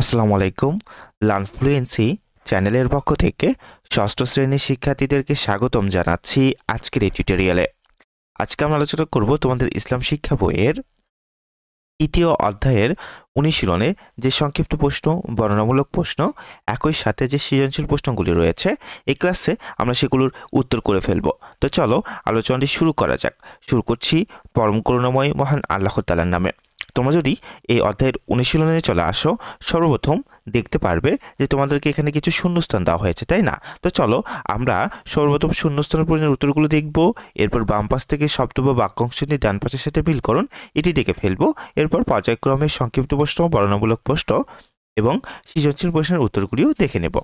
আসসালামু আলাইকুম। Learn fluency চ্যানেলের পক্ষ থেকে ষষ্ঠ শ্রেণীর শিক্ষার্থীদেরকে স্বাগতম জানাচ্ছি আজকের এই টিউটোরিয়ালে। আজকে আমরা আলোচনা করব তোমাদের ইসলাম শিক্ষা বইয়ের তৃতীয় অধ্যায়ের অনুশীলনে যে সংক্ষিপ্ত প্রশ্ন, বর্ণনামূলক প্রশ্ন, একই সাথে যে সৃজনশীল প্রশ্নগুলি রয়েছে এই ক্লাসে আমরা সেগুলোর উত্তর করে ফেলব। তো চলো আলোচনাটি শুরু করা যাক। শুরু করছি পরম করুণাময় মহান আল্লাহ তাআলার নামে। তোমরা যদি এই অধ্যায়ের অনুশীলনে চলে আসো, সর্বপ্রথম দেখতে পারবে যে তোমাদেরকে এখানে কিছু শূন্যস্থান দেওয়া হয়েছে, তাই না? তো চলো আমরা সর্বপ্রথম শূন্যস্থানের প্রশ্নের উত্তরগুলো দেখব। এরপর বাম পাশ থেকে শব্দ বা বাক্যাংশ নিয়ে ডান পাশের সাথে মিলকরণ এটি দেখে ফেলবো। এরপর পর্যায়ক্রমে সংক্ষিপ্ত প্রশ্ন, বর্ণনামূলক প্রশ্ন এবং সৃজনশীল প্রশ্নের উত্তরগুলিও দেখে নেব।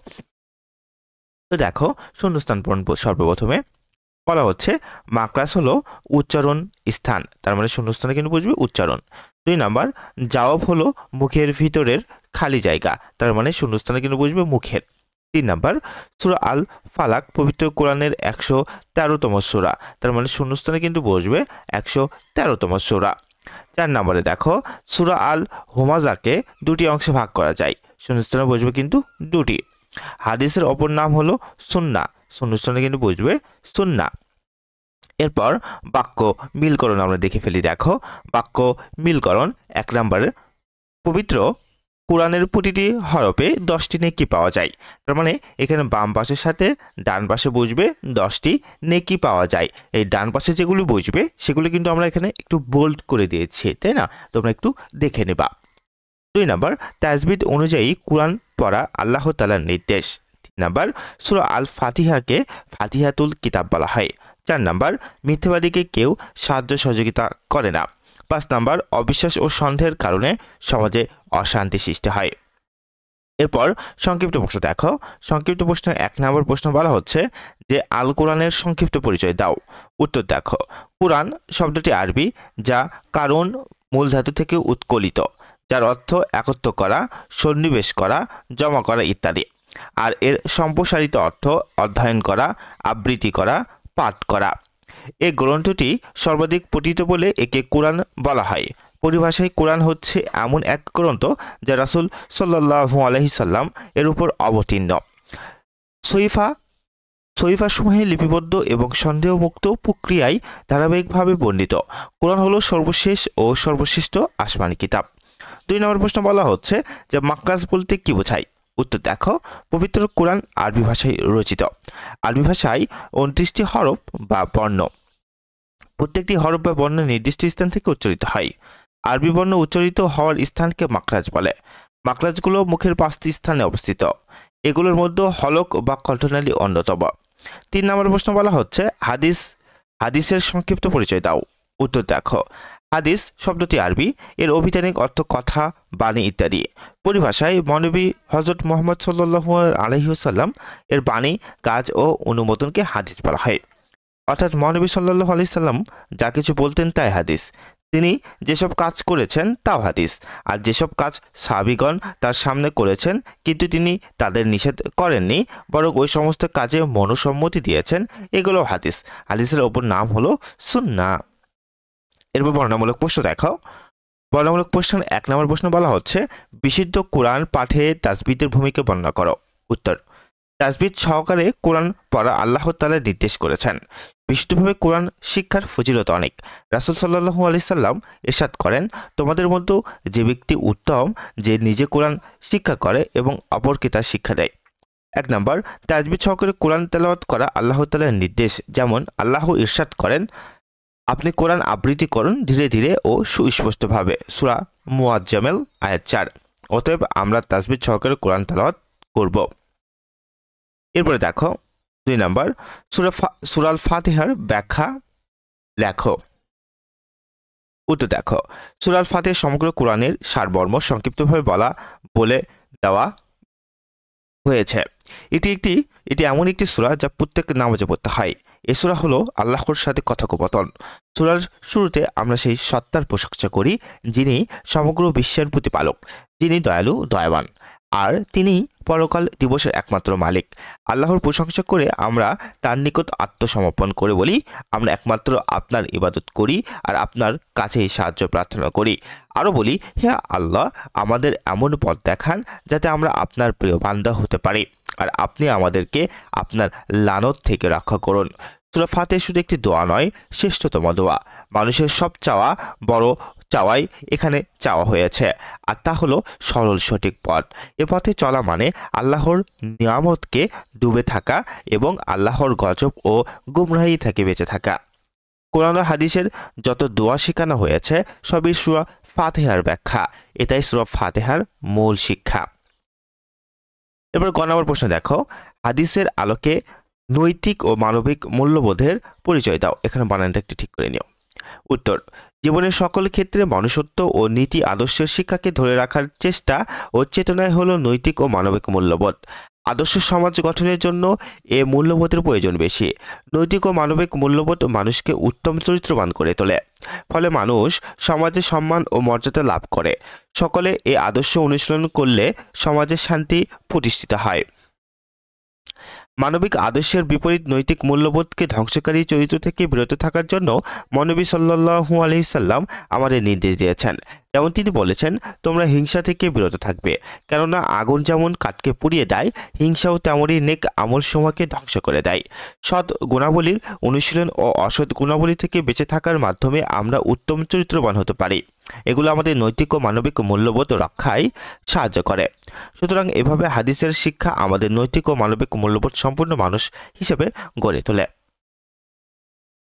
তো দেখো, শূন্যস্থান পূরণ সর্বপ্রথমে বলা হচ্ছে মাকরাস হলো উচ্চারণ স্থান, তার মানে শূন্যস্থানে কিন্তু বুঝবে উচ্চারণ। 2 নাম্বার, জাওয়াব হলো মুখের ভিতরের খালি জায়গা, তার মানে শূন্যস্থানে কিন্তু বুঝবে মুখের। 3 নাম্বার, সূরা আল ফালাক পবিত্র কোরআনের 113তম সূরা, তার মানে শূন্যস্থানে কিন্তু বসবে 113তম সূরা। 4 নম্বরে দেখো, সূরা আল হুমাজাকে দুটি অংশে ভাগ করা যায়, শূন্যস্থানে বসবে কিন্তু দুটি। হাদিসের অপর নাম হলো সুন্নাহ, শূন্যস্থানে কিন্তু বসবে সুন্নাহ। এরপর বাক্য মিলকরণ আমরা দেখে ফেলি। দেখো, বাক্য মিলকরণ 1 নম্বরে, পবিত্র কোরআনের প্রতিটি হরফে 10টি নেকি পাওয়া যায়, তার মানে এখানে বাম পাশের সাথে ডান পাশে বসবে 10টি নেকি পাওয়া যায়। এই ডান পাশে যেগুলো বসবে সেগুলো কিন্তু আমরা এখানে একটু বোল্ড করে দিয়েছি, তাই না? তোমরা একটু দেখে নেবা। 2 নাম্বার, তাজবিদ অনুযায়ী কোরআন পড়া আল্লাহ তাআলার নির্দেশ। 3 নাম্বার, সূরা আল ফাতিহাকে ফাতিহাতুল কিতাব বলা হয়। 4 নাম্বার, মিথ্যাবাদীকে কেউ সাহায্য সহযোগিতা করে না। 5 নাম্বার, অবিশ্বাস ও সন্দেহের কারণে সমাজে অশান্তি সৃষ্টি হয়। এরপর সংক্ষিপ্ত প্রশ্ন দেখো, সংক্ষিপ্ত প্রশ্ন 1 নম্বর প্রশ্ন বলা হচ্ছে যে আল কোরআনের সংক্ষিপ্ত পরিচয় দাও। উত্তর দেখো, কোরআন শব্দটি আরবি, যা কারণ মূল ধাতু থেকে উৎকলিত, যার অর্থ একত্র করা, সন্নিবেশ করা, জমা করা ইত্যাদি। আর এর সম্প্রসারিত অর্থ অধ্যয়ন করা, আবৃত্তি করা, পাঠ করা। এই গ্রন্থটি সর্বাধিক পঠিত বলে একে কোরআন বলা হয়। পরিভাষায় কোরআন হচ্ছে এমন এক গ্রন্থ যা রাসূল সাল্লাল্লাহু আলাইহি সাল্লাম এর উপর অবতীর্ণ। সহিফাসমূহে লিপিবদ্ধ এবং সন্দেহমুক্ত প্রক্রিয়ায় ধারাবাহিকভাবে বর্ণিত। কোরআন হলো সর্বশেষ ও সর্বশ্রেষ্ঠ আসমানি কিতাব। 2 নম্বর প্রশ্ন বলা হচ্ছে যে মাকরাজ বলতে কি বোঝায়। উত্তর দেখো, পবিত্র কোরআন আরবি ভাষায় রচিত। আরবি ভাষায় 29টি হরফ বা বর্ণ, প্রত্যেকটি হরফ বা বর্ণ নির্দিষ্ট স্থান থেকে উচ্চারিত হয়। আরবি বর্ণ উচ্চারিত হওয়ার স্থানকে মাকরাজ বলে। মাকরাজগুলো মুখের 5টি স্থানে অবস্থিত, এগুলোর মধ্যে হলক বা কণ্ঠনালী অন্যতম। 3 নম্বর প্রশ্ন বলা হচ্ছে হাদিসের সংক্ষিপ্ত পরিচয় দাও। উত্তর দেখো, হাদিস শব্দটি আরবি, এর অভিধানিক অর্থ কথা, বাণী ইত্যাদি। পরিভাষায় মহানবী হযরত মুহাম্মদ সাল্লাল্লাহু আলাইহি ওয়াসাল্লাম এর বাণী, কাজ ও অনুমোদনকে হাদিস বলা হয়। অর্থাৎ মহানবী সাল্লাল্লাহু আলাইহি সাল্লাম যা কিছু বলতেন তাই হাদিস, তিনি যেসব কাজ করেছেন তাও হাদিস, আর যেসব কাজ সাহাবীগণ তার সামনে করেছেন কিন্তু তিনি তাদের নিষেধ করেননি, বরং ওই সমস্ত কাজে মনোসম্মতি দিয়েছেন, এগুলো হাদিস। হাদিসের অপর নাম হলো সুন্নাহ। এরপর বর্ণনামূলক প্রশ্ন দেখো। বর্ণনামূলক প্রশ্ন 1 নম্বর প্রশ্ন বলা হচ্ছে বিশুদ্ধ কোরআন পাঠে তাজবিদের ভূমিকা বর্ণনা করো। উত্তর, তাজবিদ সহকারে কোরআন পড়া আল্লাহ তাআলা নির্দেশ করেছেন। বিশুদ্ধভাবে কোরআন শিক্ষার ফজিলত অনেক। রাসূল সাল্লাল্লাহু আলাইহি সাল্লাম ইরশাদ করেন, তোমাদের মধ্যে যে ব্যক্তি উত্তম, যে নিজে কোরআন শিক্ষা করে এবং অপরকে তা শিক্ষা দেয়। 1 নম্বর, তাজবিদ সহকারে কোরআন তেলাওয়াত করা আল্লাহ তাআলার নির্দেশ, যেমন আল্লাহ ইরশাদ করেন, আপনি কোরআন আবৃত্তি করুন ধীরে ধীরে ও সুস্পষ্টভাবে। সূরা মুআজ্জামেল আয়াত 4। অতএব আমরা তাজবিদ সহকারে কোরআন তেলাওয়াত করব। এরপরে দেখো 2 নম্বর, সূরা আল ফাতিহার ব্যাখ্যা লেখো। উত্তর দেখো, সূরা আল ফাতিহা সমগ্র কোরআনের সারমর্ম সংক্ষিপ্তভাবে বলে দেওয়া হয়েছে। এটি এমন একটি সূরা যা প্রত্যেক নামাজে পড়তে হয়। এই সূরা হলো আল্লাহর সাথে কথোপকথন। সূরার শুরুতে আমরা সেই সত্তার প্রশংসা করি যিনি সমগ্র বিশ্বের প্রতিপালক, যিনি দয়ালু দয়াবান। আর তিনিই পরকাল দিবসের একমাত্র মালিক। আল্লাহর প্রশংসা করে আমরা তার নিকট আত্মসমর্পণ করে বলি, আমরা একমাত্র আপনার ইবাদত করি আর আপনার কাছেই সাহায্য প্রার্থনা করি। আরও বলি, হে আল্লাহ, আমাদের এমন পথ দেখান যাতে আমরা আপনার প্রিয় বান্দা হতে পারি, আর আপনি আমাদেরকে আপনার লানত থেকে রক্ষা করুন। সূরা ফাতিহা শুধু একটি দোয়া নয়, শ্রেষ্ঠতম দোয়া। মানুষের সব চাওয়া বড় চাওয়াই এখানে চাওয়া হয়েছে, আর তা হলো সরল সঠিক পথ। এ পথে চলা মানে আল্লাহর নিয়ামতকে ডুবে থাকা এবং আল্লাহর গজব ও গুমরাহি থেকে বেঁচে থাকা। কোরআন ও হাদিসের যত দোয়া শেখানো হয়েছে সবই সূরা ফাতিহার ব্যাখ্যা। এটাই সূরা ফাতিহার মূল শিক্ষা। এবার গ নম্বর প্রশ্ন দেখো, হাদিসের আলোকে নৈতিক ও মানবিক মূল্যবোধের পরিচয় দাও। এখানে বানানটা একটু ঠিক করে নিও। উত্তর, জীবনের সকল ক্ষেত্রে মনুষ্যত্ব ও নীতি আদর্শের শিক্ষাকে ধরে রাখার চেষ্টা ও চেতনায় হলো নৈতিক ও মানবিক মূল্যবোধ। আদর্শ সমাজ গঠনের জন্য এ মূল্যবোধের প্রয়োজন বেশি। নৈতিক ও মানবিক মূল্যবোধ মানুষকে উত্তম চরিত্রবান করে তোলে, ফলে মানুষ সমাজে সম্মান ও মর্যাদা লাভ করে। সকলে এ আদর্শ অনুসরণ করলে সমাজে শান্তি প্রতিষ্ঠিত হয়। মানবিক আদর্শের বিপরীত নৈতিক মূল্যবোধকে ধ্বংসকারী চরিত্র থেকে বিরত থাকার জন্য মহানবী সাল্লাল্লাহু আলাইহি সাল্লাম আমাদের নির্দেশ দিয়েছেন। যেমন তিনি বলেছেন, তোমরা হিংসা থেকে বিরত থাকবে, কেননা আগুন যেমন কাঠকে পুড়িয়ে দেয়, হিংসাও তেমনই নেক আমল সমূহকে ধ্বংস করে দেয়। সৎ গুণাবলীর অনুশীলন ও অসৎ গুণাবলী থেকে বেঁচে থাকার মাধ্যমে আমরা উত্তম চরিত্রবান হতে পারি। এগুলো আমাদের নৈতিক ও মানবিক মূল্যবোধ রক্ষায় সাহায্য করে। সুতরাং এভাবে হাদিসের শিক্ষা আমাদের নৈতিক ও মানবিক মূল্যবোধ সম্পূর্ণ মানুষ হিসেবে গড়ে তোলে।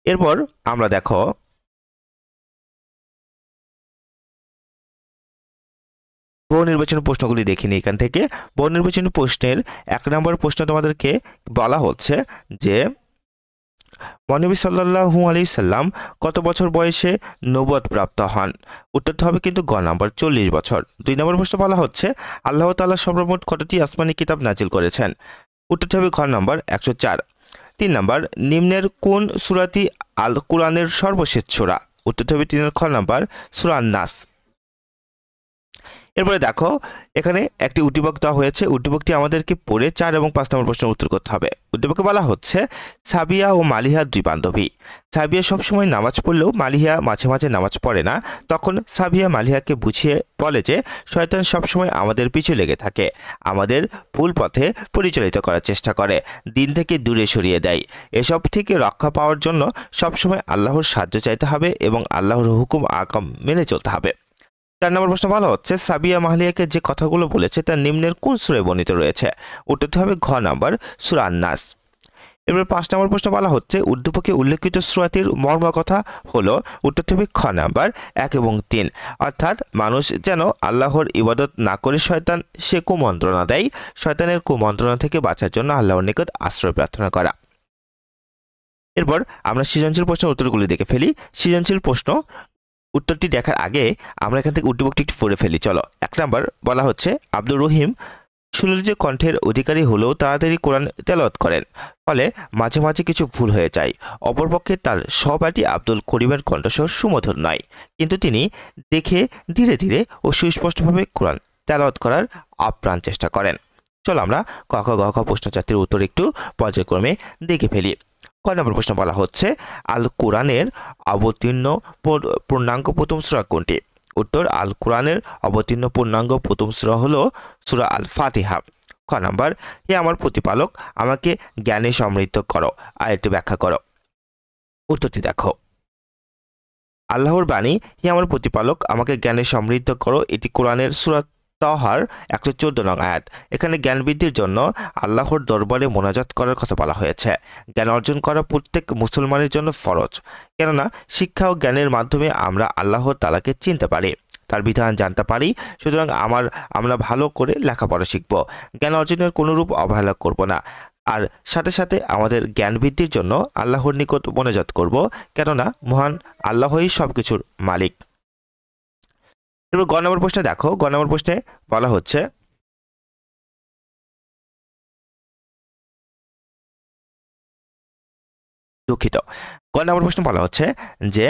এরপর আমরা দেখো বহু নির্বাচনী প্রশ্নগুলি দেখিনি। এখান থেকে বহু নির্বাচনী প্রশ্নের 1 নম্বর প্রশ্ন তোমাদেরকে বলা হচ্ছে যে মহানবী সাল্লাল্লাহু আলাইহি সাল্লাম কত বছর বয়সে নবুয়ত প্রাপ্ত হন? উত্তরটা হবে কিন্তু গ নম্বর 40 বছর। 2 নম্বর প্রশ্ন বলা হচ্ছে আল্লাহ তাআলা সর্বমোট কতটি আসমানি কিতাব নাজিল করেছেন? উত্তরটা হবে ঘ নম্বর 104। 3 নম্বর, নিম্নের কোন সূরাটি আল কোরআনের সর্বশেষ সূরা? উত্তরটা হবে 3 খ নম্বর সূরা আন-নাস। এরপরে দেখো এখানে একটি উদ্দীপক দেওয়া হয়েছে। উদ্দীপকটি আমাদেরকে পড়ে 4 এবং 5 নম্বর প্রশ্নের উত্তর করতে হবে। উদ্দীপকে বলা হচ্ছে সাবিয়া ও মালিহা দুই বান্ধবী। সাবিয়া সবসময় নামাজ পড়লেও মালিহা মাঝে মাঝে নামাজ পড়ে না। তখন সাবিয়া মালিহাকে বুঝিয়ে বলে যে শয়তান সবসময় আমাদের পিছু লেগে থাকে, আমাদের ভুল পথে পরিচালিত করার চেষ্টা করে, দিন থেকে দূরে সরিয়ে দেয়। এসব থেকে রক্ষা পাওয়ার জন্য সবসময় আল্লাহর সাহায্য চাইতে হবে এবং আল্লাহর হুকুম আকাম মেনে চলতে হবে। 4 নম্বর প্রশ্ন বলা হচ্ছে সাবিয়া মাহলিয়াকে যে কথাগুলো বলেছে তা নিম্নের কোন সূরায় বর্ণিত রয়েছে? উত্তরটি হবে ঘ নম্বর সূরা আন-নাস। এবার 5 নম্বর প্রশ্ন বলা হচ্ছে উদ্দীপকে উল্লেখিত সূরাটির মর্ম কথা হলো। উত্তরটি হবে খ নম্বর 1 এবং 3। অর্থাৎ মানুষ যেন আল্লাহর ইবাদত না করে শয়তান সে কুমন্ত্রণা দেয়, শয়তানের কুমন্ত্রণা থেকে বাঁচার জন্য আল্লাহর নিকট আশ্রয় প্রার্থনা করা। এরপর আমরা সৃজনশীল প্রশ্নের উত্তরগুলি দেখে ফেলি। সৃজনশীল প্রশ্ন উত্তরটি দেখার আগে আমরা এখান থেকে উদ্দীপকটি একটু পড়ে ফেলি। চলো। 1 নম্বর বলা হচ্ছে আব্দুর রহিম সুললিত কণ্ঠের অধিকারী হলেও তাড়াতাড়ি কোরআন তেলাওয়াত করেন, ফলে মাঝে মাঝে কিছু ভুল হয়ে যায়। অপরপক্ষে তার সহপাঠী আব্দুল করিমের কণ্ঠস্বর সুমধুর নয়, কিন্তু তিনি দেখে ধীরে ধীরে ও সুস্পষ্টভাবে কোরআন তেলাওয়াত করার আপ্রাণ চেষ্টা করেন। চলো আমরা ক খ গ খ প্রশ্ন 4টির উত্তর একটু পর্যায়ক্রমে দেখে ফেলি। ক নম্বর প্রশ্ন বলা হচ্ছে আল কোরআনের অবতীর্ণ পূর্ণাঙ্গ প্রথম সূরা কোনটি? উত্তর, আল কোরআনের অবতীর্ণ পূর্ণাঙ্গ প্রথম সূরা হলো সূরা আল ফাতিহা। খ নম্বর, হে আমার প্রতিপালক, আমাকে জ্ঞানে সমৃদ্ধ করো। আয়াতটি ব্যাখ্যা করো। উত্তরটি দেখো। আল্লাহর বাণী, হে আমার প্রতিপালক, আমাকে জ্ঞানে সমৃদ্ধ করো। এটি কোরআনের সূরা তাহার 114 নং আয়াত। এখানে জ্ঞান বৃদ্ধির জন্য আল্লাহর দরবারে মোনাজাত করার কথা বলা হয়েছে। জ্ঞান অর্জন করা প্রত্যেক মুসলমানের জন্য ফরজ, কেননা শিক্ষা ও জ্ঞানের মাধ্যমে আমরা আল্লাহর তাআলাকে চিনতে পারি, তার বিধান জানতে পারি। সুতরাং আমরা ভালো করে লেখাপড়া শিখব, জ্ঞান অর্জনের কোনোরূপ অবহেলা করব না, আর সাথে সাথে আমাদের জ্ঞান বৃদ্ধির জন্য আল্লাহর নিকট মোনাজাত করব, কেননা মহান আল্লাহই সবকিছুর মালিক। এবার গ নম্বর প্রশ্নে দেখো। গ নম্বর প্রশ্নে বলা হচ্ছে দুঃখিত গ নম্বর প্রশ্ন বলা হচ্ছে যে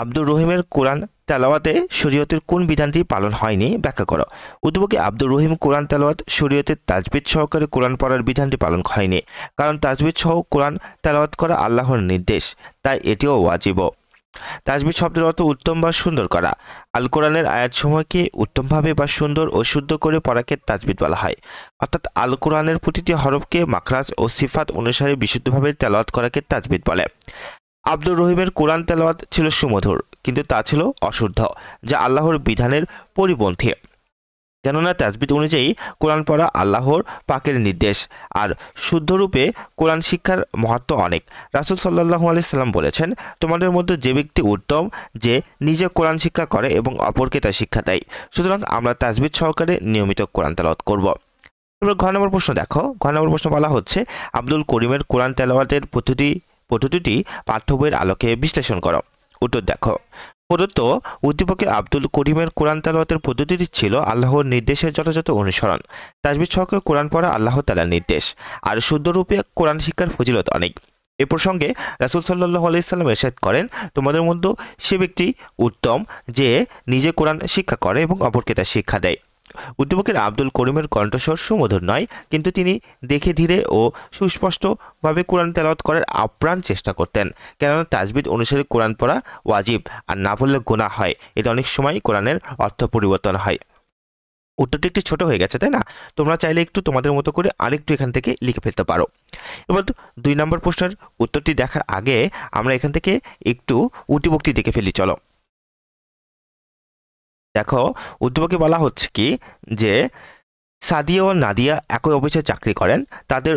আব্দুর রহিমের কোরআন তেলাওয়াতে শরীয়তের কোন বিধানটি পালন হয়নি ব্যাখ্যা করো। উদ্দীপকে আব্দুর রহিম কোরআন তেলাওয়াত শরীয়তের তাজবিদ সহকারে কোরআন পড়ার বিধানটি পালন হয়নি, কারণ তাজবিদ সহ কোরআন তেলাওয়াত করা আল্লাহর নির্দেশ, তাই এটিও ওয়াজিব। তাজবিদ শব্দের অর্থ উত্তম বা সুন্দর করা। আল কোরআনের আয়াতসমূহকে উত্তমভাবে বা সুন্দর ও শুদ্ধ করে পড়াকে তাজবিদ বলা হয়, অর্থাৎ আল কোরআনের প্রতিটি হরফকে মাখরাজ ও সিফাত অনুসারে বিশুদ্ধভাবে তেলাওয়াত করাকে তাজবিদ বলে। আব্দুর রহিমের কোরআন তেলাওয়াত ছিল সুমধুর, কিন্তু তা ছিল অশুদ্ধ, যা আল্লাহর বিধানের পরিপন্থী। কেননা তাজবিদ অনুযায়ী কোরআন পড়া আল্লাহর পাকের নির্দেশ, আর শুদ্ধরূপে কোরআন শিক্ষার মহত্ব অনেক। রাসূল সাল্লাল্লাহু আলাইহি সাল্লাম বলেছেন, তোমাদের মধ্যে যে ব্যক্তি উত্তম, যে নিজে কোরআন শিক্ষা করে এবং অপরকে তা শিক্ষা দেয়। সুতরাং আমরা তাজবিদ সহকারে নিয়মিত কোরআন তেলাওয়াত করব। এবার ঘ নম্বর প্রশ্ন দেখো। ঘ নম্বর প্রশ্ন বলা হচ্ছে, আব্দুল করিমের কোরআন তেলাওয়াতের পদ্ধতিটি পাঠ্য বইয়ের আলোকে বিশ্লেষণ করো। উত্তর দেখো। প্রদত্ত উদ্দীপকে আব্দুল করিমের কোরআন তেলাওয়াতের পদ্ধতিটি ছিল আল্লাহর নির্দেশের যথাযথ অনুসরণ। তাজবিদ সহকারে কোরআন পড়া আল্লাহ তাআলার নির্দেশ, আর শুদ্ধরূপে কোরআন শিক্ষার ফজিলত অনেক। এ প্রসঙ্গে রাসূল সাল্লাল্লাহু আলাইহি সাল্লাম ইরশাদ করেন, তোমাদের মধ্যে সে ব্যক্তি উত্তম যে নিজে কোরআন শিক্ষা করে এবং অপরকে তা শিক্ষা দেয়। উদ্দীপকের আব্দুল করিমের কণ্ঠস্বর সুমধুর নয়, কিন্তু তিনি দেখে ধীরে ও সুস্পষ্টভাবে কোরআন তেলাওয়াত করার আপ্রাণ চেষ্টা করতেন, কেননা তাজবিদ অনুসারে কোরআন পড়া ওয়াজিব, আর না পড়লে গুনাহ হয়। এতে অনেক সময় কোরআনের অর্থ পরিবর্তন হয়। উত্তরটি একটু ছোট হয়ে গেছে, তাই না? তোমরা চাইলে একটু তোমাদের মতো করে আরেকটু এখান থেকে লিখে ফেলতে পারো। এবার 2 নম্বর প্রশ্নের উত্তরটি দেখার আগে আমরা এখান থেকে একটু উদ্দীপকটি দেখে ফেলি, চলো। দেখো, উদ্দীপকে বলা হচ্ছে কি যে সাদিয়া ও নাদিয়া একই অফিসে চাকরি করেন। তাদের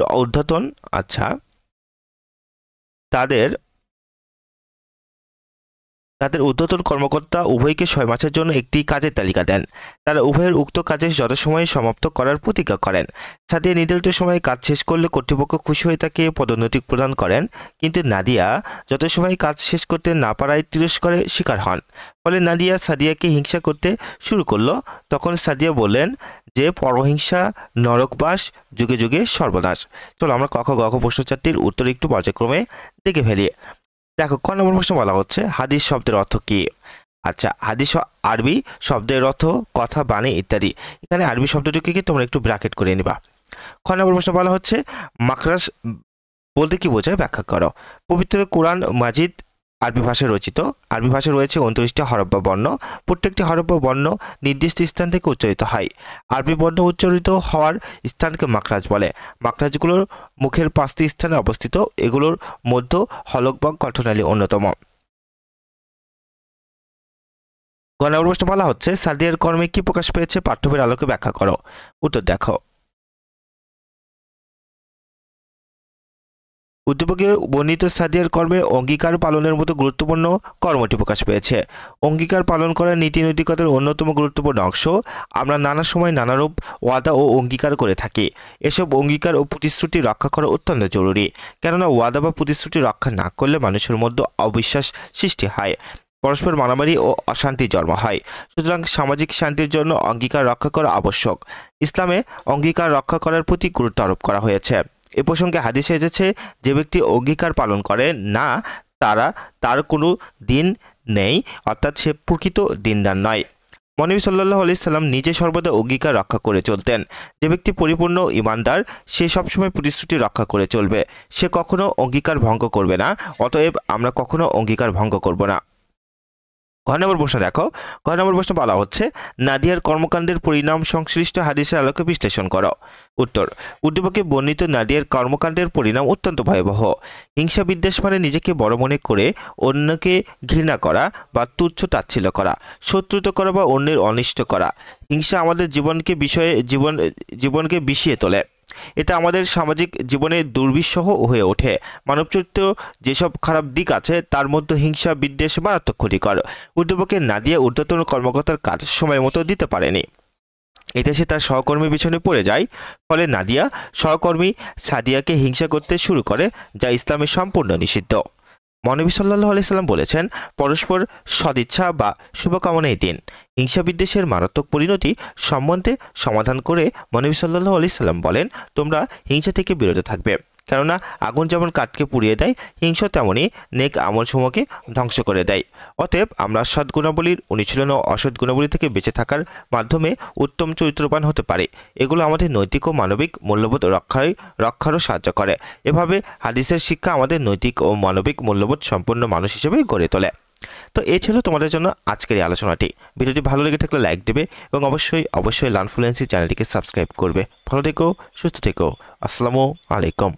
ঊর্ধ্বতন কর্মকর্তা উভয়কে 6 মাসের জন্য একটি কাজের তালিকা দেন। তারা উভয়ের উক্ত কাজে যথাসময়ে সমাপ্ত করার প্রতিজ্ঞা করেন। সাদিয়া নির্ধারিত সময়ে কাজ শেষ করলে কর্তৃপক্ষ খুশি হয়ে তাকে পদোন্নতি প্রদান করেন, কিন্তু নাদিয়া যথাসময়ে কাজ শেষ করতে না পারায় তিরস্কারের শিকার হন। ফলে নাদিয়া সাদিয়াকে হিংসা করতে শুরু করলো। তখন সাদিয়া বললেন যে পরহিংসা নরকবাস, যুগে যুগে সর্বনাশ। চলো আমরা ক খ গ ঘ প্রশ্ন 4টির উত্তর একটু পর্যায়ক্রমে দেখে ফেলি। দেখো, ক নম্বর প্রশ্ন বলা হচ্ছে, হাদিস শব্দের অর্থ কি? আচ্ছা, হাদিস আরবি শব্দের অর্থ কথা, বাণী ইত্যাদি। এখানে আরবি শব্দটিকে তোমরা একটু ব্র্যাকেট করে নিবা। খ নম্বর প্রশ্ন বলা হচ্ছে, মাখরাজ বলতে কি বোঝায় ব্যাখ্যা করো। পবিত্র কোরআন মাজিদ আরবি ভাষায় রচিত। আরবি ভাষায় রয়েছে 29টি হরফ বা বর্ণ। প্রত্যেকটি হরফ বা বর্ণ নির্দিষ্ট স্থান থেকে উচ্চারিত হয়। আরবি বর্ণ উচ্চারিত হওয়ার স্থানকে মাখরাজ বলে। মাখরাজগুলোর মুখের 5টি স্থানে অবস্থিত। এগুলোর মধ্যে হলক বা কণ্ঠনালী অন্যতম। গ নম্বর প্রশ্ন বলা হচ্ছে, সাদিয়ার কর্মে কি প্রকাশ পেয়েছে পাঠ্য বইয়ের আলোকে ব্যাখ্যা করো। উত্তর দেখো। উদ্দীপকে বর্ণিত সাদিয়ার কর্মে অঙ্গীকার পালনের মতো গুরুত্বপূর্ণ কর্মটি প্রকাশ পেয়েছে। অঙ্গীকার পালন করার নীতি নৈতিকতার অন্যতম গুরুত্বপূর্ণ অংশ। আমরা নানা সময় নানারূপ ওয়াদা ও অঙ্গীকার করে থাকি। এসব অঙ্গীকার ও প্রতিশ্রুতি রক্ষা করা অত্যন্ত জরুরি, কেননা ওয়াদা বা প্রতিশ্রুতি রক্ষা না করলে মানুষের মধ্যে অবিশ্বাস সৃষ্টি হয়, পরস্পর মারামারি ও অশান্তি জন্ম হয়। সুতরাং সামাজিক শান্তির জন্য অঙ্গীকার রক্ষা করা আবশ্যক। ইসলামে অঙ্গীকার রক্ষা করার প্রতি গুরুত্ব আরোপ করা হয়েছে। এ প্রসঙ্গে হাদিসে এসেছে, যে ব্যক্তি অঙ্গীকার পালন করে না তার কোনো দিন নেই, অর্থাৎ সে প্রকৃত দিনদার নয়। নবী সাল্লাল্লাহু আলাইহি সাল্লাম নিজে সর্বদা অঙ্গীকার রক্ষা করে চলতেন। যে ব্যক্তি পরিপূর্ণ ঈমানদার, সে সবসময় প্রতিশ্রুতি রক্ষা করে চলবে। সে কখনো অঙ্গীকার ভঙ্গ করবে না। অতএব আমরা কখনো অঙ্গীকার ভঙ্গ করব না। ঘ নম্বর প্রশ্ন দেখো। ঘ নম্বর প্রশ্ন বলা হচ্ছে, নাদিয়ার কর্মকাণ্ডের পরিণাম সংশ্লিষ্ট হাদিসের আলোকে বিশ্লেষণ করো। উত্তর, উদ্দীপকে বর্ণিত নাদিয়ার কর্মকাণ্ডের পরিণাম অত্যন্ত ভয়াবহ। হিংসা বিদ্বেষ মানে নিজেকে বড় মনে করে অন্যকে ঘৃণা করা বা তুচ্ছ তাচ্ছিল্য করা, শত্রুতা করা বা অন্যের অনিষ্ট করা। হিংসা আমাদের জীবনকে বিষিয়ে তোলে। এতে আমাদের সামাজিক জীবনে দুর্বিষহ হয়ে ওঠে। মানব চরিত্র যেসব খারাপ দিক আছে তার মধ্যে হিংসা বিদ্বেষ মারাত্মক ক্ষতিকর। উদ্দীপকে নাদিয়া ঊর্ধ্বতন কর্মকর্তার কাজ সময় মতো দিতে পারেনি। এতে সে তার সহকর্মীর পিছনে পড়ে যায়। ফলে নাদিয়া সহকর্মী সাদিয়াকে হিংসা করতে শুরু করে, যা ইসলামে সম্পূর্ণ নিষিদ্ধ। নবী সাল্লাল্লাহু আলাইহি সাল্লাম বলেছেন, পরস্পর সদিচ্ছা বা শুভকামনাই দিন। হিংসা বিদ্বেষের মারাত্মক পরিণতি সম্বন্ধে সমাধান করে নবী সাল্লাল্লাহু আলাইহি সাল্লাম বলেন, তোমরা হিংসা থেকে বিরত থাকবে। কেননা আগুন যেমন কাঠকে পুড়িয়ে দেয়, হিংসা তেমনই নেক আমলসমূহকে ধ্বংস করে দেয়। অতএব আমরা সৎ গুণাবলীর অনুশীলন ও অসৎ গুণাবলী থেকে বেঁচে থাকার মাধ্যমে উত্তম চরিত্রবান হতে পারি। এগুলো আমাদের নৈতিক ও মানবিক মূল্যবোধ রক্ষারও সাহায্য করে। এভাবে হাদিসের শিক্ষা আমাদের নৈতিক ও মানবিক মূল্যবোধ সম্পন্ন মানুষ হিসেবে গড়ে তোলে। তো এই ছিল তোমাদের জন্য আজকের এই আলোচনাটি। ভিডিওটি ভালো লেগে থাকলে লাইক দেবে এবং অবশ্যই লার্ন ফ্লুয়েন্সি চ্যানেলটিকে সাবস্ক্রাইব করবে। ভালো থেকো, সুস্থ থেকো। আসসালামু আলাইকুম।